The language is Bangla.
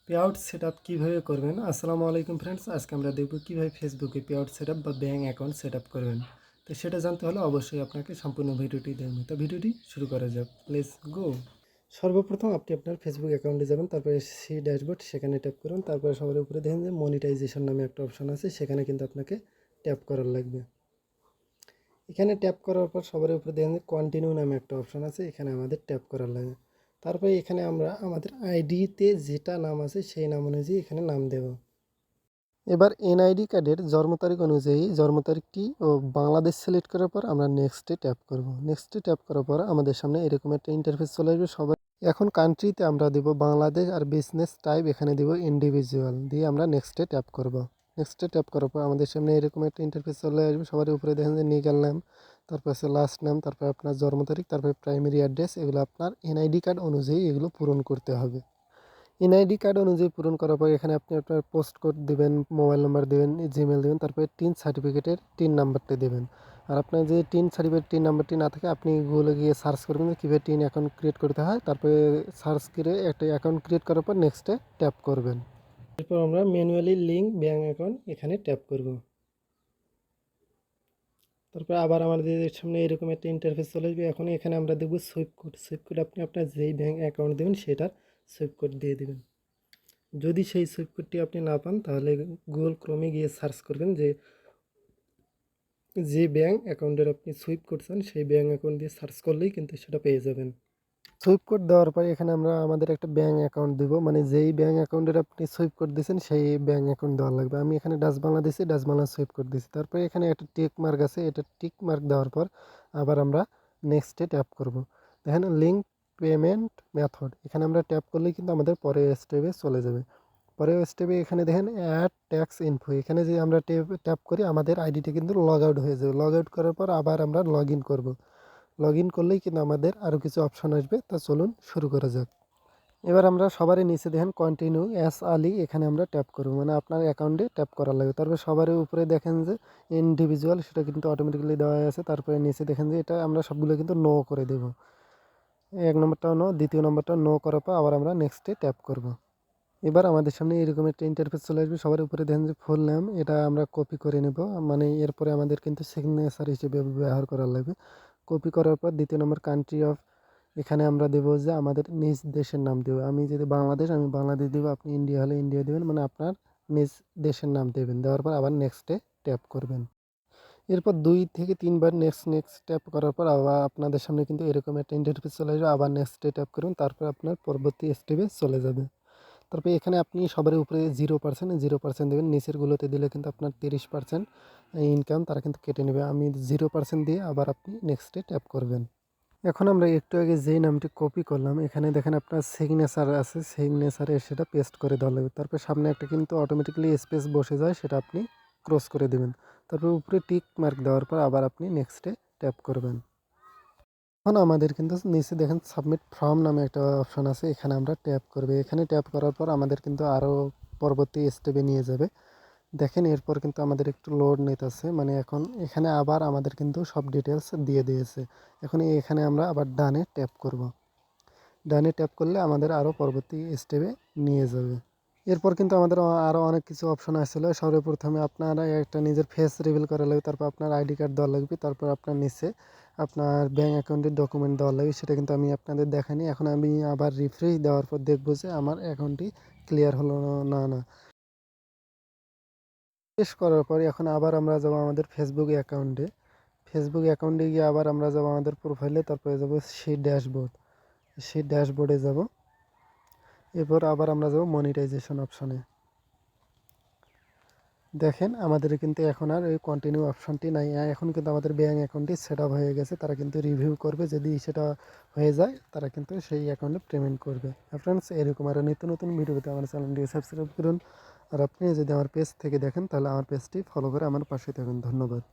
পেআউট সেটআপ কিভাবে করবেন। আসসালামু আলাইকুম ফ্রেন্ডস, আজকে আমরা দেখব কিভাবে ফেসবুকে পেআউট সেটআপ বা ব্যাঙ্ক অ্যাকাউন্ট সেটআপ করবেন। তো সেটা জানতে হলে অবশ্যই আপনাকে সম্পূর্ণ ভিডিওটি দেখবেন। তো ভিডিওটি শুরু করা যাক, লেটস গো। সর্বপ্রথম আপনি আপনার ফেসবুক অ্যাকাউন্টে যাবেন, তারপরে সেই ড্যাশবোর্ড সেখানে ট্যাপ করুন। তারপরে সবার উপরে দেখেন যে মনিটাইজেশন নামে একটা অপশন আছে, সেখানে কিন্তু আপনাকে ট্যাপ করার লাগবে। এখানে ট্যাপ করার পর সবার উপরে দেখেন যে কন্টিনিউ নামে একটা অপশন আছে, এখানে আমাদের ট্যাপ করার লাগে। তারপরে এখানে আমরা আমাদের আইডিতে যেটা নাম আছে সেই নাম অনুযায়ী এখানে নাম দেব। এবার এনআইডি কার্ডের জন্ম তারিখ অনুযায়ী জন্ম তারিখটি ও বাংলাদেশ সিলেক্ট করার পর আমরা নেক্সটে ট্যাপ করব। নেক্সটে ট্যাপ করার পর আমাদের সামনে এরকম একটা ইন্টারফেস চলে আসবে। সবাই এখন কান্ট্রিতে আমরা দেব বাংলাদেশ, আর বিজনেস টাইপ এখানে দেব ইন্ডিভিজুয়াল, দিয়ে আমরা নেক্সটে ট্যাপ করব। নেক্সটে ট্যাপ করার পর আমাদের সামনে এরকম একটা ইন্টারফেস চলে আসবে। সবার উপরে দেখেন যে নিগাল নাম, তারপর আছে লাস্ট নাম, তারপর আপনার জন্ম তারিখ, তারপরে প্রাইমারি অ্যাড্রেস। এগুলো আপনার এনআইডি কার্ড অনুযায়ী এগুলো পূরণ করতে হবে। এনআইডি কার্ড অনুযায়ী পূরণ করার পর এখানে আপনি আপনার পোস্ট কোড দেবেন, মোবাইল নাম্বার দেবেন, জিমেল দেবেন, তারপরে টিন সার্টিফিকেটের টিন নাম্বারটা দেবেন। আর আপনার যে টিন সার্টিফিকেট টিন নাম্বারটি না থাকে, আপনি গুগলে গিয়ে সার্চ করবেন যে কীভাবে টিন অ্যাকাউন্ট ক্রিয়েট করতে হয়। তারপরে সার্চ করে একটা অ্যাকাউন্ট ক্রিয়েট করার পর নেক্সটে ট্যাপ করবেন। এরপর আমরা ম্যানুয়ালি লিঙ্ক ব্যাঙ্ক অ্যাকাউন্ট এখানে ট্যাপ করব। তারপরে আবার আমাদের সামনে এরকম একটা ইন্টারফেস চলে আসবে। এখন এখানে আমরা দেখব সুইপ কোড। সুইপ কোড আপনি আপনার যেই ব্যাঙ্ক অ্যাকাউন্ট দেবেন সেটার সুইপ কোড দিয়ে দেবেন। যদি সেই সুইপ কোডটি আপনি না পান, তাহলে গুগল ক্রোমে গিয়ে সার্চ করবেন যে যে ব্যাঙ্ক অ্যাকাউন্টের আপনি সুইপ করছেন সেই ব্যাঙ্ক অ্যাকাউন্ট দিয়ে সার্চ করলেই কিন্তু সেটা পেয়ে যাবেন। সুইপ কোড দেওয়ার পরে এখানে আমরা আমাদের একটা ব্যাঙ্ক অ্যাকাউন্ট দেব, মানে যেই ব্যাঙ্ক অ্যাকাউন্টের আপনি সুইপ কোড দিয়েছেন সেই ব্যাঙ্ক অ্যাকাউন্ট দেওয়া লাগবে। আমি এখানে ডাচ বাংলা দিয়েছি, ডাচ বাংলা সুইপ কোড দিয়েছি। তারপরে এখানে একটা টিক মার্ক আছে, এটা টিক মার্ক দেওয়ার পর আবার আমরা নেক্সটে ট্যাপ করব। দেখেন লিঙ্ক পেমেন্ট মেথড, এখানে আমরা ট্যাপ করলেই কিন্তু আমাদের পরের স্টেপে চলে যাবে। পরের স্টেপে এখানে দেখেন অ্যাড ট্যাক্স ইনফো, এখানে যে আমরা ট্যাপ করি আমাদের আইডিটা কিন্তু লগ আউট হয়ে যাবে। লগ আউট করার পর আবার আমরা লগ ইন করবো। লগ ইন করলেই কিন্তু আমাদের আরও কিছু অপশন আসবে। তা চলুন শুরু করা যাক। এবার আমরা সবারই নিচে দেখেন কন্টিনিউ অ্যাস আলি, এখানে আমরা ট্যাপ করব, মানে আপনার অ্যাকাউন্টে ট্যাপ করা লাগবে। তারপরে সবারই উপরে দেখেন যে ইন্ডিভিজুয়াল, সেটা কিন্তু অটোমেটিক্যালি দেওয়া আছে। তারপরে নিচে দেখেন যে এটা আমরা সবগুলো কিন্তু নো করে দেব। এক নম্বরটাও নো, দ্বিতীয় নম্বরটা নো করার পর আবার আমরা নেক্সটে ট্যাপ করব। এবার আমাদের সামনে এরকম একটা ইন্টারফেস চলে আসবে। সবার উপরে দেখেন যে ফুল নেম, এটা আমরা কপি করে নেব, মানে এরপরে আমাদের কিন্তু সিগনেচার হিসেবে ব্যবহার করা লাগবে। কপি করার পর দ্বিতীয় নম্বর কান্ট্রি অফ, এখানে আমরা দেবো যে আমাদের নিজ দেশের নাম দেবো। আমি যদি বাংলাদেশ, আমি বাংলাদেশ দেবো। আপনি ইন্ডিয়া হলে ইন্ডিয়া দেবেন, মানে আপনার নিজ দেশের নাম দেবেন। দেওয়ার পর আবার নেক্সটে ট্যাপ করবেন। এরপর 2 থেকে 3 বার নেক্সট নেক্সট ট্যাপ করার পর আবার আপনাদের সামনে কিন্তু এরকম একটা ইন্টারফেস চলে আসবে। আবার নেক্সটে ট্যাপ করুন, তারপর আপনার পরবর্তী স্টেপে চলে যাবে। তারপরে এখানে আপনি সবার উপরে 0% দেবেন। নিচেরগুলোতে দিলে কিন্তু আপনার 30% ইনকাম তারা কিন্তু কেটে নেবে। আমি 0% দিয়ে আবার আপনি নেক্সটে ট্যাপ করবেন। এখন আমরা একটু আগে যেই নামটি কপি করলাম, এখানে দেখেন আপনার সিগনেচার আছে, সিগনেচারে সেটা পেস্ট করে দেওয়া লাগবে। তারপর সামনে একটা কিন্তু অটোমেটিক্যালি স্পেস বসে যায়, সেটা আপনি ক্রস করে দেবেন। তারপর উপরে টিক মার্ক দেওয়ার পর আবার আপনি নেক্সটে ট্যাপ করবেন। এখন আমাদের কিন্তু নিচে দেখেন সাবমিট ফর্ম নামে একটা অপশন আছে, এখানে আমরা ট্যাপ করবে। এখানে ট্যাপ করার পর আমাদের কিন্তু আরও পরবর্তী স্টেপে নিয়ে যাবে। দেখেন এরপর কিন্তু আমাদের একটু লোড নিতেছে, মানে এখন এখানে আবার আমাদের কিন্তু সব ডিটেলস দিয়ে দিয়েছে। এখন এখানে আমরা আবার ডানে ট্যাপ করব। ডানে ট্যাপ করলে আমাদের আরও পরবর্তী স্টেপে নিয়ে যাবে। এরপর কিন্তু আমাদের আরও অনেক কিছু অপশন আসছিলো। সর্বপ্রথমে আপনার একটা নিজের ফেস রিভিল করা লাগবে, তারপর আপনার আইডি কার্ড দেওয়া লাগবে, তারপর আপনার নিচে আপনার ব্যাঙ্ক অ্যাকাউন্টের ডকুমেন্ট দেওয়া লাগবে। সেটা কিন্তু আমি আপনাদের দেখাইনি। এখন আমি আবার রিফ্রেশ দেওয়ার পর দেখবো যে আমার অ্যাকাউন্টটি ক্লিয়ার হলো না। শেষ করার পরে এখন আবার আমরা যাবো আমাদের ফেসবুক অ্যাকাউন্টে। ফেসবুক অ্যাকাউন্টে গিয়ে আবার আমরা যাবো আমাদের প্রোফাইলে, তারপরে যাবো সেই ড্যাশবোর্ড, সেই ড্যাশবোর্ডে যাব। এরপর আবার আমরা যাব মনিটাইজেশন অপশনে। দেখেন আমাদের কিন্তু এখন আর ওই কন্টিনিউ অপশনটি নাই। এখন কিন্তু আমাদের ব্যাঙ্ক অ্যাকাউন্টটি সেট আপ হয়ে গেছে। তারা কিন্তু রিভিউ করবে, যদি সেটা হয়ে যায় তারা কিন্তু সেই অ্যাকাউন্টে পেমেন্ট করবে। ফ্রেন্ডস, এরকম আরও নিত্য নতুন ভিডিও পেতে আমার চ্যানেলটি সাবস্ক্রাইব করুন। আর আপনি যদি আমার পেজ থেকে দেখেন তাহলে আমার পেজটি ফলো করে আমার পাশে থাকুন। ধন্যবাদ।